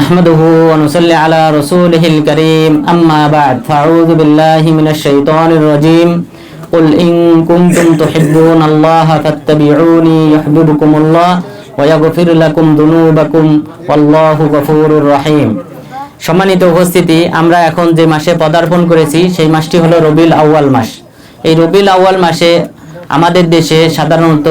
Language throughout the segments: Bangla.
نحمده ونصلي على رسوله الكريم أما بعد فأعوذ بالله من الشيطان الرجيم قل إن كنتم تحبون الله فاتبعوني يحببكم الله ويغفر لكم ذنوبكم والله غفور رحيم। সম্মানিত উপস্থিতি, আমরা এখন যে মাসে পদার্পণ করেছি সেই মাসটি হলো রবিউল আউয়াল মাস। এই রবিউল আউয়াল মাসে আমাদের দেশে সাধারণত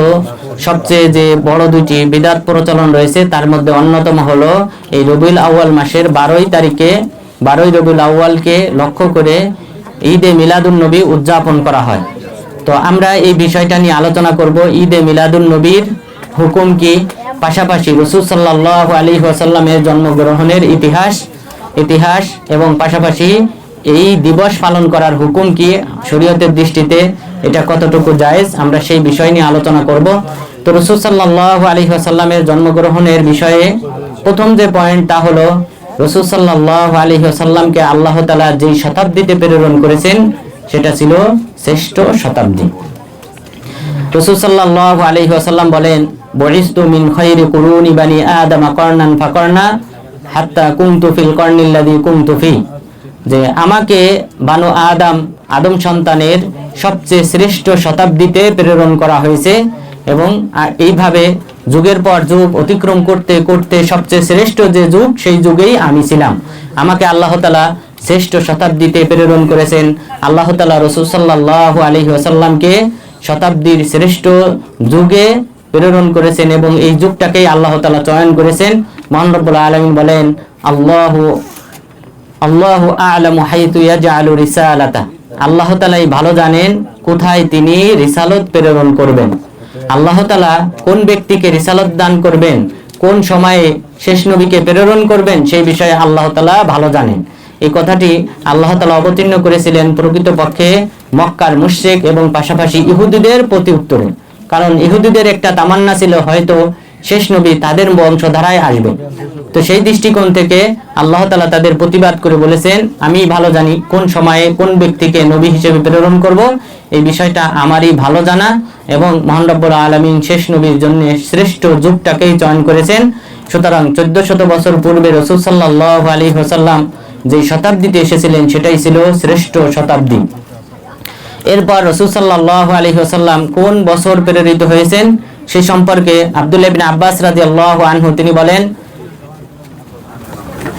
সবচেয়ে যে বড় দুটি বিদআত প্রচলন রয়েছে তার মধ্যে অন্যতম হলো এই রবিউল আউয়াল মাসের 12 রবিউল আউয়ালকে লক্ষ্য করে ঈদে মিলাদুন নবী উদযাপন করা হয়। তো আমরা এই বিষয়টা নিয়ে আলোচনা করব। ঈদে মিলাদুন নবীর হুকুম কি, পাশাপাশি রাসূল সাল্লাল্লাহু আলাইহি ওয়াসাল্লামের জন্মগ্রহণের ইতিহাস এবং পাশাপাশি এই দিবস পালন করার হুকুম কি, শরীয়তের দৃষ্টিতে এটা কতটুকু জায়েজ, আমরা সেই বিষয় নিয়ে আলোচনা করব। তো রাসূল সাল্লাল্লাহু আলাইহি ওয়াসাল্লামের জন্মগ্রহণের বিষয়ে প্রথম যে পয়েন্ট তা হলো রাসূল সাল্লাল্লাহু আলাইহি ওয়াসাল্লামকে আল্লাহ তাআলা যেই শতাব্দীতে প্রেরণ করেছেন সেটা ছিল শ্রেষ্ঠ শতাব্দী। রাসূল সাল্লাল্লাহু আলাইহি ওয়াসাল্লাম বলেন, বুইসতু মিন খায়রি কুরুনি বানি আদম কারনান ফাকারনা হাত্তা কুনতু ফিল কারনিল্লাযী কুনতু ফি, যে আমাকে বানু আদম সন্তানের সবচেয়ে শ্রেষ্ঠ শতাব্দীতে প্রেরণ করা হয়েছে এবং এইভাবে যুগের পর যুগ অতিক্রম করতে করতে সবচেয়ে শ্রেষ্ঠ যে যুগ সেই যুগেই আমি ছিলাম। আমাকে আল্লাহ তাআলা শ্রেষ্ঠ শতাব্দীতে প্রেরণ করেছেন। আল্লাহ তাআলা রাসূল সাল্লাল্লাহু আলাইহি ওয়াসাল্লামকে শতাব্দীর শ্রেষ্ঠ যুগে প্রেরণ করেছেন এবং এই যুগটাকেই আল্লাহ তাআলা চয়ন করেছেন। মহান রব্বুল আলামিন বলেন, আল্লাহু আ'লামু হাইতু ইয়াজআলু রিসালাতা, আল্লাহ তাআলাই ভালো জানেন কোথায় তিনি রিসালত প্রেরণ করবেন। আল্লাহ তাআলা কোন ব্যক্তিকে রিসালত দান করবেন, কোন সময়ে শেষ নবীকে প্রেরণ করবেন সেই বিষয়ে আল্লাহ তাআলা ভালো জানেন। এই কথাটি আল্লাহ তাআলা অবতীর্ণ করেছিলেন প্রকৃতপক্ষে মক্কার মুশরিক এবং পাশাপাশি ইহুদিদের প্রতি উত্তরে। কারণ ইহুদিদের একটা তামান্না ছিল হয়তো শেষ নবী তাদের বংশধারায় আসবে। তো সেই দৃষ্টিকোণ থেকে আল্লাহ তাআলা তাদের প্রতিবাদ করে বলেছেন, আমি ভালো জানি কোন সময়ে কোন ব্যক্তিকে নবী হিসেবে প্রেরণ করব, এই বিষয়টা আমারই ভালো জানা এবং মহান রব্বুল আলামিন শেষ নবীর জন্য শ্রেষ্ঠ যুগটাকেই চয়ন করেছেন। সুতরাং 1400 বছর পূর্বে রাসূল সাল্লাল্লাহু আলাইহি ওয়াসাল্লাম যে শতাব্দীতে এসেছিলেন সেটাই ছিল শ্রেষ্ঠ শতাব্দী। এরপর রাসূল সাল্লাল্লাহু আলাইহি ওয়াসাল্লাম কোন বছর প্রেরিত হয়েছেন সে সম্পর্কে আব্দুল্লাহ ইবনে আব্বাস রাদিয়াল্লাহু আনহু তিনি বলেন,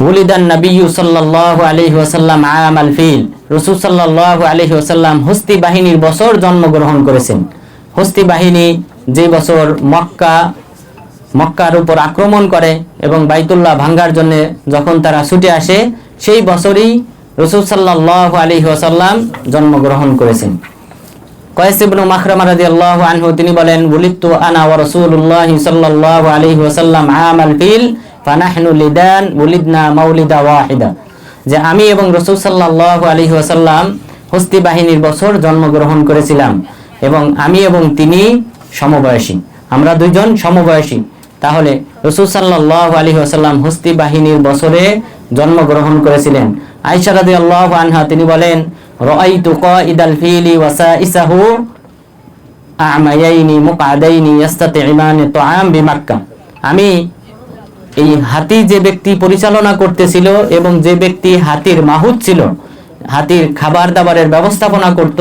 ওলিদান নবিয়্যু সাল্লাল্লাহু আলাইহি ওয়াসাল্লাম আমাল ফিল, রাসূল সাল্লাল্লাহু আলাইহি ওয়াসাল্লাম হস্তি বাহিনীর বছর জন্মগ্রহণ করেছেন। হস্তি বাহিনী যে বছর মক্কার উপর আক্রমণ করে এবং বাইতুল্লাহ ভাঙার জন্য যখন তারা ছুটে আসে সেই বছরই রাসূল সাল্লাল্লাহু আলাইহি ওয়াসাল্লাম জন্মগ্রহণ করেছেন। কয়েস ইবনে মাখরামা রাদিয়াল্লাহু আনহু তিনি বলেন, ওয়ালিদতু আনা ওয়া রাসূলুল্লাহি সাল্লাল্লাহু আলাইহি ওয়াসাল্লাম আমাল ফিল ফানাহনু লিদান ওয়ালিদনা মাউলিদা ওয়াহিদা, যে আমি এবং রাসূল সাল্লাল্লাহু আলাইহি ওয়াসাল্লাম হস্তি বাহিনীর বছর জন্মগ্রহণ করেছিলাম এবং আমি এবং তিনি সমবয়সী, আমরা দুইজন সমবয়সী। তাহলে রাসূল সাল্লাল্লাহু আলাইহি ওয়াসাল্লাম হস্তি বাহিনীর বছরে জন্মগ্রহণ করেছিলেন। আয়েশা রাদিয়াল্লাহু আনহা তিনি বলেন, রাআইতু কাইদাল ফিলি ওয়া সাইসাহু আমায়াইনি মুকআদাইনি ইস্তাতিমানি তুআম বিমাক্কা, আমি এই হাতি যে ব্যক্তি পরিচালনা করতেছিল এবং যে ব্যক্তি হাতির মাহুত ছিল, হাতির খাবার দাবারের ব্যবস্থাপনা করত,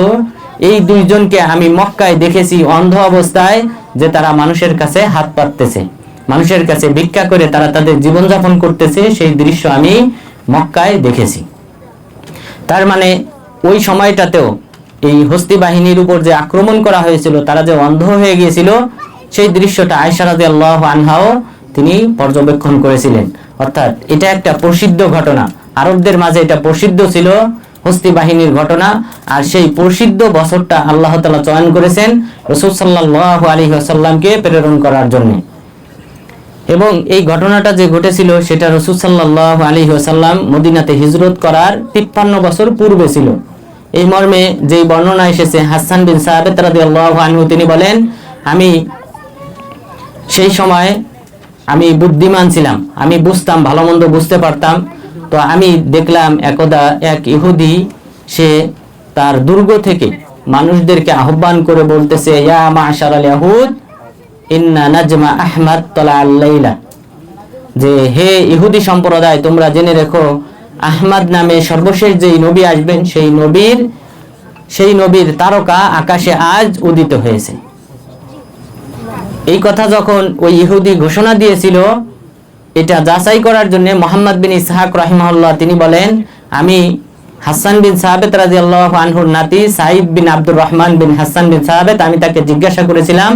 এই দুইজনকে আমি মক্কায় দেখেছি অন্ধ অবস্থায় যে তারা মানুষের কাছে হাত পাততেছে, মানুষের কাছে ভিক্ষা করে তারা তাদের জীবনযাপন করতেছে, সেই দৃশ্য আমি মক্কায় দেখেছি। তার মানে ওই সময়টাতেও এই হস্তি বাহিনীর উপর যে আক্রমণ করা হয়েছিল, তারা যে অন্ধ হয়ে গিয়েছিল সেই দৃশ্যটা আয়েশা রাদিয়াল্লাহু আনহাও তিনি পর্যবেক্ষণ করেছিলেন। অর্থাৎ এটা একটা প্রসিদ্ধ ঘটনা, আরবদের মাঝে এটা প্রসিদ্ধ ছিল হস্তি বাহিনীর ঘটনা। আর সেই প্রসিদ্ধ বছরটা আল্লাহ তাআলা চয়ন করেছেন রাসূল সাল্লাল্লাহু আলাইহি ওয়াসাল্লামকে প্রেরণ করার জন্য। এবং এই ঘটনাটা যে ঘটেছিল সেটা রাসূল সাল্লাল্লাহু আলাইহি ওয়াসাল্লাম মদিনাতে হিজরত করার 53 বছর পূর্বে ছিল। এই মর্মে যেই বর্ণনা এসেছে, হাসান বিন সাবিত রাদিয়াল্লাহু আনহু তিনি বলেন, আমি সেই সময় আমি বুদ্ধিমান ছিলাম, আমি বুঝতাম, ভালো মন্দ বুঝতে পারতাম। তো আমি দেখলাম একদা এক ইহুদি সে তার দুর্গ থেকে মানুষদেরকে আহ্বান করে বলতেছে, ইয়া মাশারাল ইয়াহুদ ইন্না নাজমা আহমাদ তালা আল লাইলা, যে হে ইহুদি সম্প্রদায়, তোমরা জেনে রেখো আহমদ নামে সর্বশেষ যেই নবী আসবেন সেই নবীর তারকা আকাশে আজ উদিত হয়েছে। এই কথা যখন ওই ইহুদি ঘোষণা দিয়েছিল, এটা যাচাই করার জন্য মুহাম্মদ বিন ইসহাক রাহিমাহুল্লাহ তিনি বলেন, আমি হাসান বিন সাহাবেত রাদিয়াল্লাহু আনহুর নাতি সাইদ বিন আব্দুর রহমান বিন হাসান বিন সাহাবেত, আমি তাকে জিজ্ঞাসা করেছিলাম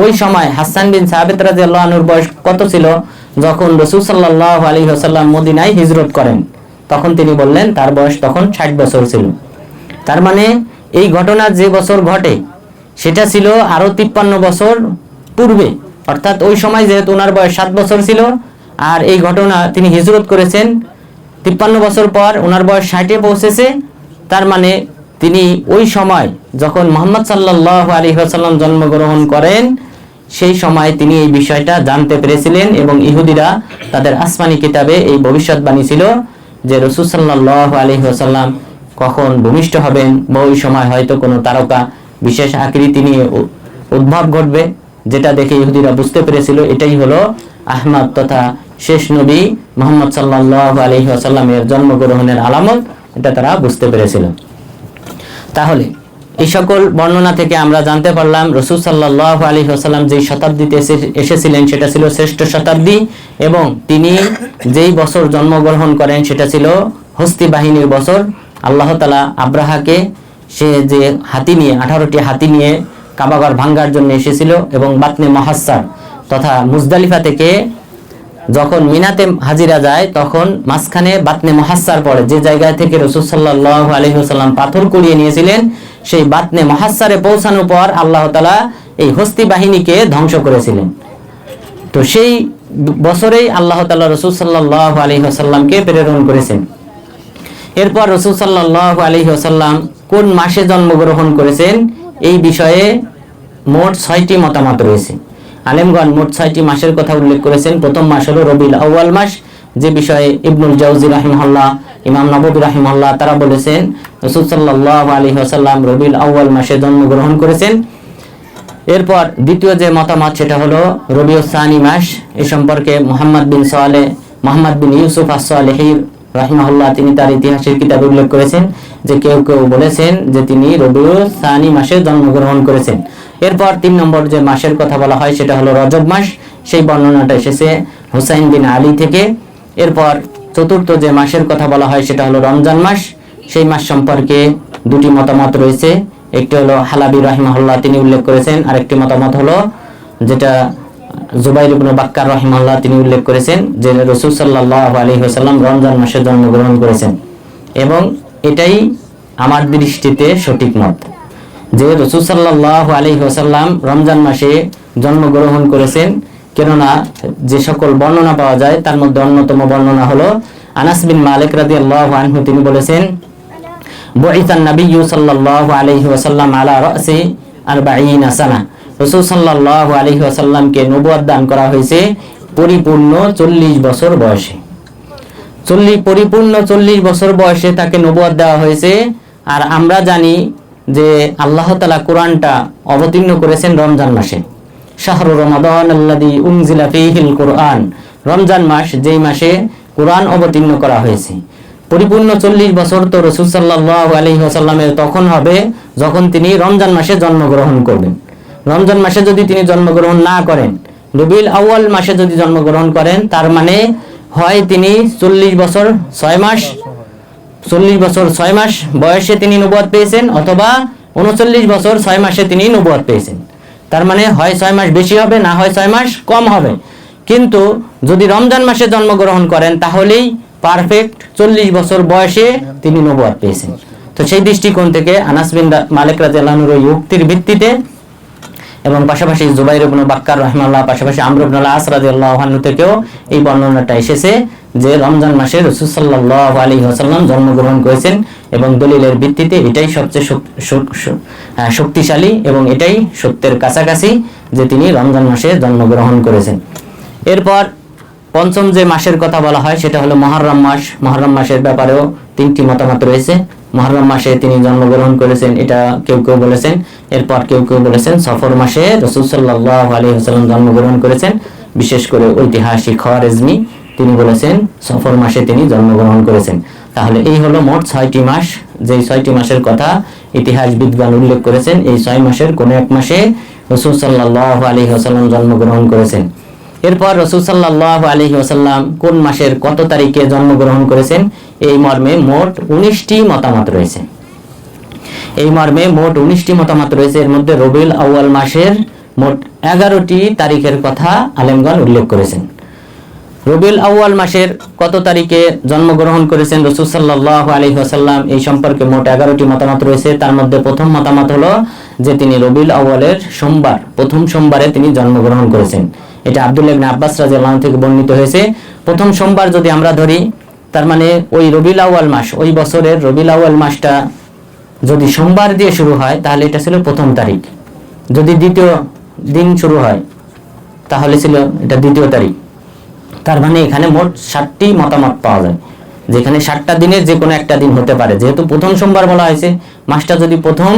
ওই সময় হাসান বিন সাহাবেত রাদিয়াল্লাহু আনহুর বয়স কত ছিল যখন রাসূল সাল্লাল্লাহু আলাইহি ওয়াসাল্লাম মদিনায় হিজরত করেন। তখন তিনি বললেন তার বয়স তখন 60 বছর ছিল। তার মানে এই ঘটনা যে বছর ঘটে সেটা ছিল আরো 53 বছর পূর্বে, অর্থাৎ ওই সময় যেহেতু ওনার বয়স 7 বছর ছিল, আর এই ঘটনা তিনি হিজরত করেছেন 53 বছর পর, ওনার বয়স 60-এ পৌঁছেছে। তার মানে তিনি ওই সময় যখন মুহাম্মদ সাল্লাল্লাহু আলাইহি ওয়াসাল্লাম জন্মগ্রহণ করেন সেই সময় তিনি এই বিষয়টা জানতে পেরেছিলেন, এবং ইহুদিরা তাদের আসমানি কিতাবে এই ভবিষ্যৎবাণী ছিল যে রাসূল সাল্লাল্লাহু আলাইহি ওয়াসাল্লাম কখন ভূমিষ্ঠ হবেন, বা ওই সময় হয়তো কোনো তারকা বিশেষ আকৃতি নিয়ে উদ্ভব ঘটবে, যেটা দেখে ইহুদিরা বুঝতে পেরেছিল এটাই হলো আহমদ তথা শেষ নবী মুহাম্মদ সাল্লাল্লাহু আলাইহি ওয়াসাল্লামের জন্মগ্রহণের আলামত, এটা তারা বুঝতে পেরেছিল। তাহলে এই সকল বর্ণনা থেকে আমরা জানতে পারলাম রাসূল সাল্লাল্লাহু আলাইহি ওয়াসাল্লাম যেই শতাব্দীতে এসেছিলেন সেটা ছিল শ্রেষ্ঠ শতাব্দী, এবং তিনি যেই বছর জন্মগ্রহণ করেন সেটা ছিল হস্তি বাহিনীর বছর। আল্লাহ তাআলা আব্রাহাকে সে যে হাতি নিয়ে 18টি হাতি নিয়ে কাবাঘর ভাঙ্গার জন্য এসেছিল, এবং বাতনে মুহাসসার তথা মুজদালিফা থেকে যখন মিনাতে হাজিরা যায় তখন মাঝখানে বাতনে মুহাসসার পড়ে, যে জায়গা থেকে রাসূল সাল্লাল্লাহু আলাইহি ওয়াসাল্লাম পাথর কুড়িয়ে নিয়েছিলেন, সেই বাতনে মুহাসসারে পৌঁছানোর পর আল্লাহ তাআলা এই হস্তি বাহিনীকে ধ্বংস করেছিলেন। তো সেই বছরেই আল্লাহ তাআলা রাসূল সাল্লাল্লাহু আলাইহি ওয়াসাল্লামকে প্রেরণ করেছেন। এরপর রাসূল সাল্লাল্লাহু আলাইহি ওয়াসাল্লাম কোন মাসে জন্মগ্রহণ করেছেন এই বিষয়ে মোট 6টি মতামত রয়েছে। আলেমগণ মোট 6টি মাসের কথা উল্লেখ করেছেন। প্রথম মাস হলো রবিউল আউয়াল মাস, যে বিষয়ে ইবনুল জাওজি রাহিমাহুল্লাহ, ইমাম নববী রাহিমাহুল্লাহ তারা বলেছেন রাসূল সাল্লাল্লাহু আলাইহি ওয়াসাল্লাম রবিউল আউয়াল মাসে জন্মগ্রহণ করেছেন। এরপর দ্বিতীয় যে মতামত সেটা হলো রবিউল সানি মাস। এই সম্পর্কে মুহাম্মদ বিন ইউসুফ আস-সালেহি রাহিমাহুল্লাহ তিনি তার ইতিহাসের কিতাবে উল্লেখ করেছেন যে কেউ কেউ বলেছেন যে তিনি রবিউল সানি মাসে জন্মগ্রহণ করেছেন। এরপর 3 নম্বর যে মাসের কথা বলা হয় সেটা হলো রজব মাস, সেই বর্ণনাটা এসেছে হুসাইন বিন আলী থেকে। এরপর চতুর্থ যে মাসের কথা বলা হয় সেটা হলো রমজান মাস, সেই মাস সম্পর্কে 2টি মতামত রয়েছে। একটি হলো হালাবি রাহিমাহুল্লাহ তিনি উল্লেখ করেছেন, আরেকটি মতামত হলো যেটা জুবাইর ইবনে বাক্কার রাহিমাহুল্লাহ তিনি উল্লেখ করেছেন যে রাসূল সাল্লাল্লাহু আলাইহি ওয়াসাল্লাম রমজান মাসে জন্মগ্রহণ করেছেন, এবং এটাই আমার দৃষ্টিতে সঠিক মত যে রাসূল সাল্লাল্লাহু আলাইহি ওয়াসাল্লাম রমজান মাসে জন্মগ্রহণ করেছেন। কেননা যে সকল বর্ণনা পাওয়া যায় তার মধ্যে অন্যতম বর্ণনা হলো আনাস বিন মালিক রাদিয়াল্লাহু আনহু তিনি বলেছেন বুইসান নাবিয়্যু সাল্লাল্লাহু আলাইহি ওয়াসাল্লাম আলা রাসি 40 সানা, রাসূল সাল্লাল্লাহু আলাইহি ওয়াসাল্লামকে নবুয়ত দান করা হয়েছে পরিপূর্ণ 40 বছর বয়সে। পরিপূর্ণ 40 বছর বয়সে তাকে নবুয়ত দেওয়া হয়েছে। আর আমরা জানি যে আল্লাহ তাআলা কোরআনটা অবতীর্ণ করেছেন রমজান মাসে। শাহরু রমাদান আল্লাযী উনজিলা ফীহিল কুরআন, রমজান মাস যেই মাসে কোরআন অবতীর্ণ করা হয়েছে। পরিপূর্ণ 40 বছর তো রাসূল সাল্লাল্লাহু আলাইহি ওয়াসাল্লামের তখন হবে যখন তিনি রমজান মাসে জন্মগ্রহণ করবেন। রমজান মাসে যদি তিনি জন্মগ্রহণ না করেন, রবিউল আউয়াল মাসে যদি জন্মগ্রহণ করেন, তার মানে হয় তিনি 40 বছর 6 মাস বয়সে তিনি নবুয়ত পেয়েছেন, অথবা 39 বছর 6 মাসে তিনি নবুয়ত পেয়েছেন। তার মানে হয় 6 মাস বেশি হবে, না হয় 6 মাস কম হবে। কিন্তু যদি রমজান মাসে জন্মগ্রহণ করেন তাহলেই পারফেক্ট 40 বছর বয়সে তিনি নবুয়ত পেয়েছেন। তো সেই দৃষ্টিকোণ থেকে আনাস বিন মালিক রাদিয়াল্লাহু আনহুর উক্তির ভিত্তিতে, এবং পাশাপাশি জুবাইর ইবনে বাক্কার রাহিমাহুল্লাহ, পাশাপাশি আমর ইবনে আস রাদিয়াল্লাহু আনহু থেকেও এই বর্ণনাটা এসেছে যে রমজান মাসে রাসূল সাল্লাল্লাহু আলাইহি ওয়াসাল্লাম জন্মগ্রহণ করেছেন, এবং দলিলের ভিত্তিতে এটাই সবচেয়ে শক্তিশালী এবং এটাই সত্যের কাছাকাছি যে তিনি রমজান মাসে জন্মগ্রহণ করেছেন। এরপর পঞ্চম যে মাসের কথা বলা হয় সেটা হলো মুহররম মাস। মুহররম মাসের ব্যাপারেও 3টি মতামত রয়েছে। মুহররম মাসে তিনি জন্মগ্রহণ করেছেন এটা কেউ কেউ বলেছেন। এরপর কেউ কেউ বলেছেন সফর মাসে রাসূল সাল্লাল্লাহু আলাইহি ওয়াসাল্লাম জন্মগ্রহণ করেছেন, বিশেষ করে ঐতিহাসিক খাওয়ারিজমি তিনি বলেছেন সফর মাসে তিনি জন্মগ্রহণ করেছেন। তাহলে এই হলো মোট 6টি মাস, যেই 6টি মাসের কথা ইতিহাসবিদগণ উল্লেখ করেছেন। এই 6 মাসের কোন এক মাসে রাসূল সাল্লাল্লাহু আলাইহি ওয়াসাল্লাম জন্মগ্রহণ করেছেন। এরপর রাসূল সাল্লাল্লাহু আলাইহি ওয়াসাল্লাম কোন মাসের কত তারিখে জন্মগ্রহণ করেছেন এই মর্মে মোট 19টি মতামত রয়েছে। এই মর্মে মোট 19টি মতামত রয়েছে। এর মধ্যে রবিউল আউয়াল মাসের মোট 11টি তারিখের কথা আলেমগণ উল্লেখ করেছেন। রবিউল আউয়াল মাসের কত তারিখে জন্মগ্রহণ করেছেন রাসূল সাল্লাল্লাহু আলাইহি ওয়াসাল্লাম এই সম্পর্কে মোট 11টি মতামত রয়েছে। তার মধ্যে প্রথম মতামত হলো যে তিনি রবিউল আউয়ালের সোমবার, প্রথম সোমবারে তিনি জন্মগ্রহণ করেছেন। এটা আব্দুল্লাহ ইবনে আব্বাস রাদিয়াল্লাহু আনহু থেকে বর্ণিত হয়েছে। প্রথম সোমবার যদি আমরা ধরি, তার মানে ওই রবিউল আউয়াল মাস, ওই বছরের রবিউল আউয়াল মাসটা যদি সোমবার দিয়ে শুরু হয় তাহলে এটা ছিল প্রথম তারিখ। যদি দ্বিতীয় দিন শুরু হয় তাহলে ছিল এটা দ্বিতীয় তারিখ। তার মানে এখানে মোট 7টি মতামত পাওয়া যায়, যেখানে 7টা দিনের যে কোনো একটা দিন হতে পারে। যেহেতু প্রথম সোমবার বলা হয়েছে, মাসটা যদি প্রথম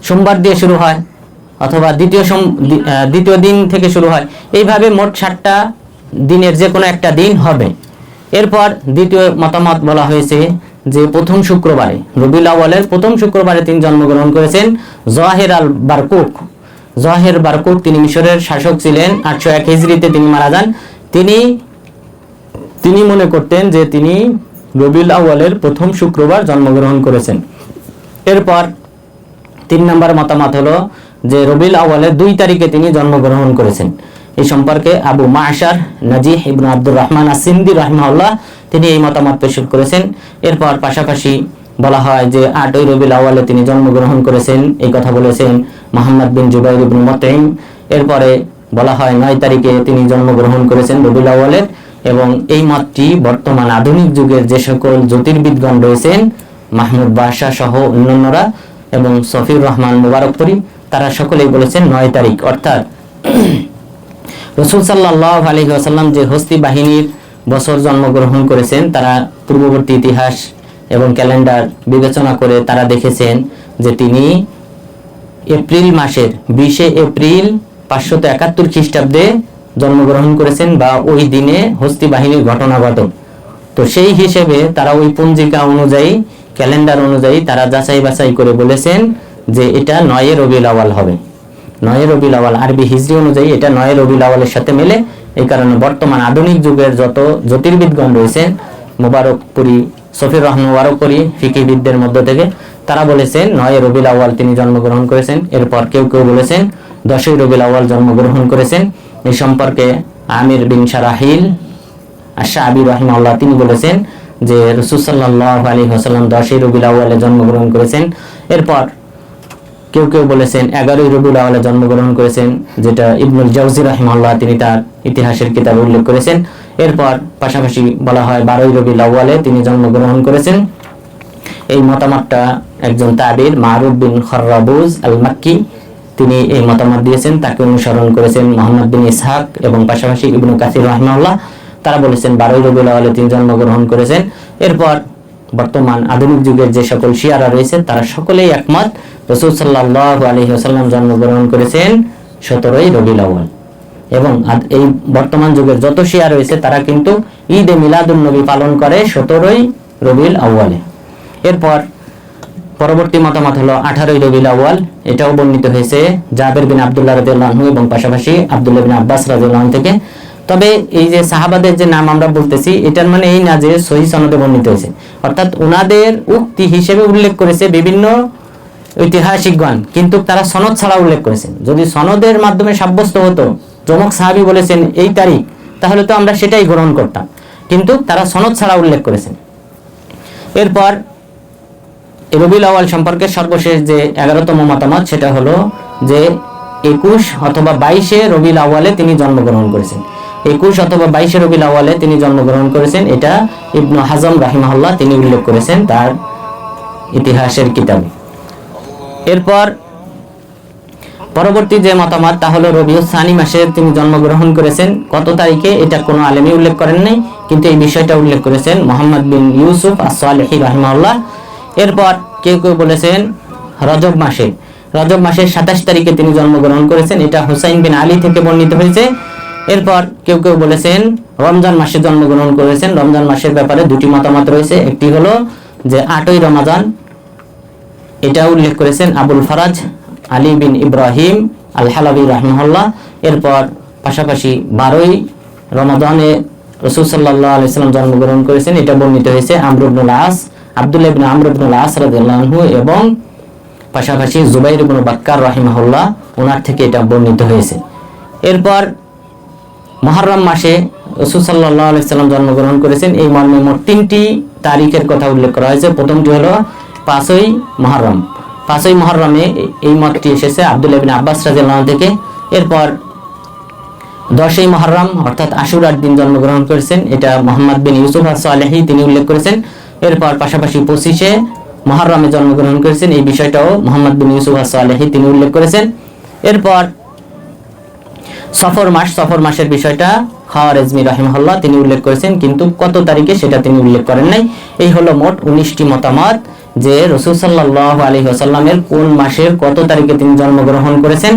সোমবার দিয়ে শুরু হয় অথবা দ্বিতীয় দিন থেকে শুরু হয়, এইভাবে মোট 7টা দিনের যে কোনো একটা দিন হবে। এরপর দ্বিতীয় মতামত বলা হয়েছে যে প্রথম শুক্রবারে, রবিউল আউয়ালের প্রথম শুক্রবারে তিনি জন্মগ্রহণ করেছেন। জোয়াহের আল বারকুক, জোয়াহের বারকুক তিনি মিশরের শাসক ছিলেন। 801 হিজরিতে তিনি মারা যান। তিনি মনে করতেন যে তিনি রবিউল আউয়ালের প্রথম শুক্রবার জন্মগ্রহণ করেছেন। এরপর 3 নম্বর মতামত হলো যে রবিউল আউয়ালের 2 তারিখে তিনি জন্মগ্রহণ করেছেন। এই সম্পর্কে আবু মাশার নাজিহ ইবনে আব্দুর রহমান আসিন্দি রাহিমাহুল্লাহ তিনি এই মতামত পেশ করেছেন। এরপর পাশাপাশি বলা হয় যে 8ই রবিউল আউয়ালে তিনি জন্মগ্রহণ করেছেন, এই কথা বলেছেন মুহাম্মদ বিন জুবাইর ইবনে মুতঈম। এরপরে বলা হয় 9 তারিখে তিনি জন্মগ্রহণ করেছেন রবিউল আউয়ালের। এবং এই মতটি বর্তমান আধুনিক যুগের যে সকল জ্যোতির্বিদগণ রয়েছেন, মাহমুদ বাদশাহ সহ অন্যান্যরা এবং সফিউর রহমান মুবারকপুরি, তারা সকলেই বলেছেন 9 তারিখ। অর্থাৎ রাসূল সাল্লাল্লাহু আলাইহি ওয়াসাল্লাম যে হস্তি বাহিনীর বছর জন্মগ্রহণ করেছেন, তারা পূর্ববর্তী ইতিহাস এবং ক্যালেন্ডার বিবেচনা করে তারা দেখেছেন যে তিনি এপ্রিল মাসের 20 এপ্রিল 571 খ্রিস্টাব্দে জন্মগ্রহণ করেছেন, বা ওই দিনে হস্তি বাহিনীর ঘটনা ঘটে। তো সেই হিসেবে তারা ওই পঞ্জিকা অনুযায়ী, ক্যালেন্ডার অনুযায়ী তারা যাচাই বাছাই করে বলেছেন যে এটা 9 রবিউল আউয়াল হবে। 9 রবিউল আউয়াল আরবি হিজরি অনুযায়ী এটা 9 রবিউল আউয়ালের সাথে মেলে। এই কারণে বর্তমান আধুনিক যুগের যত জ্যোতির্বিদগণ রয়েছেন, মুবারকপুরি, সফিউর রহমান মুবারকপুরি ফিকিহবিদদের মধ্য থেকে, তারা বলেছেন 9 রবিউল আউয়াল তিনি জন্মগ্রহণ করেছেন। এরপর কেউ কেউ বলেছেন 10 রবিউল আউয়াল জন্মগ্রহণ করেছেন। এই সম্পর্কে আমির বিন শারাহিল আশ-শাআবী রাহিমাহুল্লাহ তিনি বলেছেন যে রাসূল সাল্লাল্লাহু আলাইহি ওয়াসাল্লাম 10 রবিউল আউয়ালে জন্মগ্রহণ করেছেন। এরপর কেউ কেউ বলেছেন 11 রবিউল আউয়ালে জন্মগ্রহণ করেছেন, যেটা ইবনুল জাওজি রাহিমাহুল্লাহ তিনি তার ইতিহাসের কিতাবে উল্লেখ করেছেন। এরপর পাশাপাশি বলা হয় 12 রবিউল আউয়ালে তিনি জন্মগ্রহণ করেছেন। এই মতামতটা একজন তাবির মারুফ বিন খররাবুজ আল মাক্কি তিনি এই মতামত দিয়েছেন, তাকে অনুসরণ করেছেন মুহাম্মদ বিন ইসহাক এবং পাশাপাশি ইবনে কাসির রাহিমাহুল্লাহ। তারা বলেছেন 12 রবিউল আউয়ালে তিনি জন্মগ্রহণ করেছেন। এরপর বর্তমান আধুনিক যুগের যে সকল শিয়ারা রয়েছে তারা সকলেই একমত রাসূল সাল্লাল্লাহু আলাইহি ওয়াসাল্লাম জন্মগ্রহণ করেছেন 17 রবিউল আউয়াল। এবং এই বর্তমান যুগের যত শিয়া রয়েছে তারা কিন্তু ঈদে মিলাদুন নবী পালন করে 17 রবিউল আউয়ালে। এরপর পরবর্তী মতামত হলো 18 রবিউল আউয়াল। এটাও বর্ণিত হয়েছে জাবের বিন আব্দুল্লাহ রাদিয়াল্লাহু আনহু এবং পাশাপাশি আব্দুল্লাহ বিন আব্বাস রাদিয়াল্লাহু আনহু থেকে। তবে এই যে সাহাবাদের যে নাম আমরা বলতেছি, এটার মানে এই না যে সহিহ সনদে বর্ণিত হয়েছে, অর্থাৎ ওনাদের উক্তি হিসেবে উল্লেখ করেছে বিভিন্ন ঐতিহাসিকগণ, কিন্তু তারা সনদ ছাড়া উল্লেখ করেছেন। যদি সনদের মাধ্যমে সাব্যস্ত হতো জমক সাহাবী বলেছেন এই তারিখ, তাহলে তো আমরা সেটাই গ্রহণ করতাম, কিন্তু তারা সনদ ছাড়া উল্লেখ করেছেন। এরপর রবিউল আউয়াল সম্পর্কে সর্বশেষ যে 11তম মতামত, সেটা হলো যে 21 অথবা 22 রবিউল আউয়ালে তিনি জন্মগ্রহণ করেছেন। 21 অথবা 22 রবিউল আউয়ালে তিনি জন্মগ্রহণ করেছেন, এটা ইবনে হাজম রাহিমাহুল্লাহ তিনি উল্লেখ করেছেন তার ইতিহাসের কিতাবে। এরপর পরবর্তী যে মতামত তা হলো রবিউল সানি মাসে তিনি জন্মগ্রহণ করেছেন। কত তারিখে এটা কোনো আলেমই উল্লেখ করেন নাই, কিন্তু এই বিষয়টা উল্লেখ করেছেন মুহাম্মদ বিন ইউসুফ আস-সালিহি রাহিমাহুল্লাহ। এরপর কেউ কেউ বলেছেন রজব মাসের 27 তারিখে তিনি জন্মগ্রহণ করেছেন। এটা হুসাইন বিন আলী থেকে বর্ণিত হয়েছে। এরপর কেউ কেউ বলেছেন রমজান মাসে জন্মগ্রহণ করেছেন। রমজান মাসের ব্যাপারে দুটি মতামত রয়েছে। একটি হলো যে 8ই রমাদান, এটা উল্লেখ করেছেন আবুল ফারাজ আলী বিন ইব্রাহিম আল হালাবি রাহিমাহুল্লাহ। এরপর পাশাপাশি 12ই রমাদানে রাসূল সাল্লাল্লাহু আলাইহি ওয়াসাল্লাম জন্মগ্রহণ করেছেন, এটা বর্ণিত হয়েছে আমর ইবনুল আস, আব্দুল্লাহ ইবনে আমর ইবনুল আস রাদিয়াল্লাহু আনহু এবং পাশাপাশি জুবাইর ইবনে বাক্কার রাহিমাহুল্লাহ, ওনার থেকে এটা বর্ণিত হয়েছে। এরপর মুহররম মাসে রাসূল সাল্লাল্লাহু আলাইহি ওয়াসাল্লাম জন্মগ্রহণ করেছেন। এই মর্মে মোট 3টি তারিখের কথা উল্লেখ করা হয়েছে। প্রথমটি হলো 5ই মুহররম। 5ই মুহররমে এই মতটি এসেছে আব্দুল্লাহ ইবনে আব্বাস রাদিয়াল্লাহু আনহু থেকে। এরপর 10ই মুহররম অর্থাৎ আশুরার দিন জন্মগ্রহণ করেছেন, এটা মুহাম্মদ বিন ইউসুফ আস-সালেহি তিনি উল্লেখ করেছেন। এরপর পাশাপাশি 25শে মুহররমে জন্মগ্রহণ করেছেন, এই বিষয়টাও মুহাম্মদ বিন ইউসুফ আস-সালেহি তিনি উল্লেখ করেছেন। এরপর সফর মাসের বিষয়টা খাওয়ারিজমি রাহিমাহুল্লাহ তিনি উল্লেখ করেছেন, কিন্তু কত তারিখে সেটা তিনি উল্লেখ করেন নাই। এই হলো মোট 19টি মতামত যে রাসূল সাল্লাল্লাহু আলাইহি ওয়াসাল্লামের কোন মাসের কত তারিখে তিনি জন্মগ্রহণ করেছেন।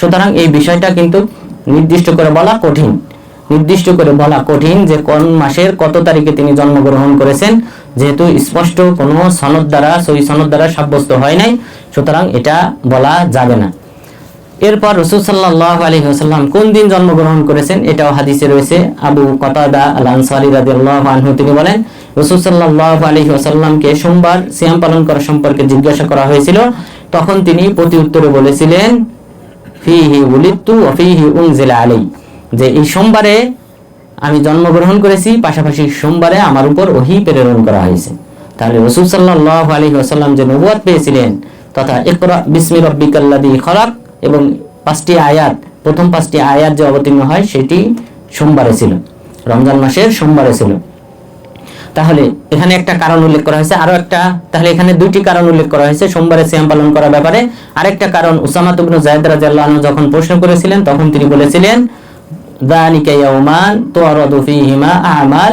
সুতরাং এই বিষয়টা কিন্তু নির্দিষ্ট করে বলা কঠিন যে কোন মাসের কত তারিখে তিনি জন্মগ্রহণ করেছেন, যেহেতু স্পষ্ট কোনো সনদ দ্বারা সহিহ সনদ দ্বারা সাব্যস্ত হয় নাই, সুতরাং এটা বলা যাবে না। এরপর রাসূল সাল্লাল্লাহু আলাইহি ওয়াসাল্লাম কোন দিন জন্মগ্রহণ করেছেন এটাও হাদিসে রয়েছে। আবু কতাদা আল আনসারী রাদিয়াল্লাহু আনহু তিনি বলেন, রাসূল সাল্লাল্লাহু আলাইহি ওয়াসাল্লামকে সোমবার সিয়াম পালন করা সম্পর্কে জিজ্ঞাসা করা হয়েছিল, তখন তিনি প্রতি উত্তরে বলেছিলেন ফিহি উলিদতু ওয়া ফিহি উনজিলা আলাই, যে এই সোমবারে আমি জন্মগ্রহণ করেছি, পাশাপাশি সোমবারে আমার উপর ওহী প্রেরণ করা হয়েছে। তাহলে রাসূল সাল্লাল্লাহু আলাইহি ওয়াসাল্লাম যে নবুয়ত পেয়েছিলেন তথা ইকরা বিসমি রাব্বিকাল্লাযী খলাক এবং 5টি আয়াত, প্রথম 5টি আয়াত যে অবতীর্ণ হয় সেটি সোমবারে ছিল, রমজান মাসের সোমবারে ছিল। তাহলে এখানে একটা কারণ উল্লেখ করা হয়েছে, আরো একটা, তাহলে এখানে 2টি কারণ উল্লেখ করা হয়েছে সোমবারে সিয়াম পালন করার ব্যাপারে। আরেকটা কারণ উসামা ইবনে যায়েদ রাদিয়াল্লাহু আনহু যখন প্রশ্ন করেছিলেন তখন তিনি বলেছিলেন যালিকা ইয়াওমান তুরাদু ফীহিমা আমাল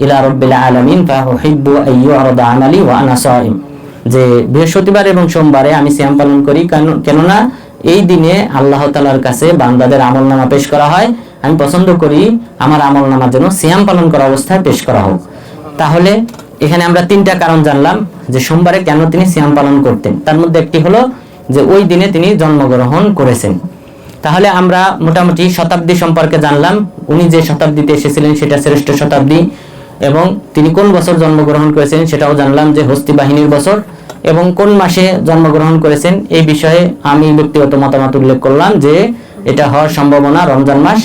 ইলা রাব্বিল আলামিন ফাউহিব্বু আইয়ুরাদা আমালি ওয়া আনা সাইম, যে বৃহস্পতিবার এবং সোমবারে আমি সিয়াম পালন করি, কেননা এই দিনে আল্লাহ তাআলার কাছে বান্দাদের আমলনামা পেশ করা হয়, আমি পছন্দ করি আমার আমলনামা যেন সিয়াম পালন করা অবস্থায় পেশ করা হোক। তাহলে এখানে আমরা 3টা কারণ জানলাম যে সোমবারে কেন তিনি সিয়াম পালন করতেন। তার মধ্যে একটি হলো যে ওই দিনে তিনি জন্মগ্রহণ করেছেন। তাহলে আমরা মোটামুটি শতাব্দী সম্পর্কে জানলাম, উনি যে শতাব্দীতে এসেছিলেন সেটা শ্রেষ্ঠ শতাব্দী, এবং তিনি কোন বছর জন্মগ্রহণ করেছেন সেটাও জানলাম যে হস্তি বাহিনীর বছর, এবং কোন মাসে জন্মগ্রহণ করেছেন এই বিষয়ে আমি ব্যক্তিগত মতামত উল্লেখ করলাম যে এটা হওয়ার সম্ভাবনা রমজান মাস,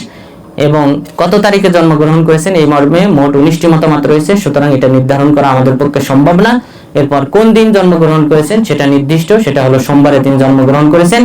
এবং কত তারিখে জন্মগ্রহণ করেছেন এই মর্মে মোট 19টি মতামত রয়েছে, সুতরাং এটা নির্ধারণ করা আমাদের পক্ষে সম্ভব না। এরপর কোন দিন জন্মগ্রহণ করেছেন সেটা নির্দিষ্ট, সেটা হলো সোমবারে তিনি জন্মগ্রহণ করেছেন।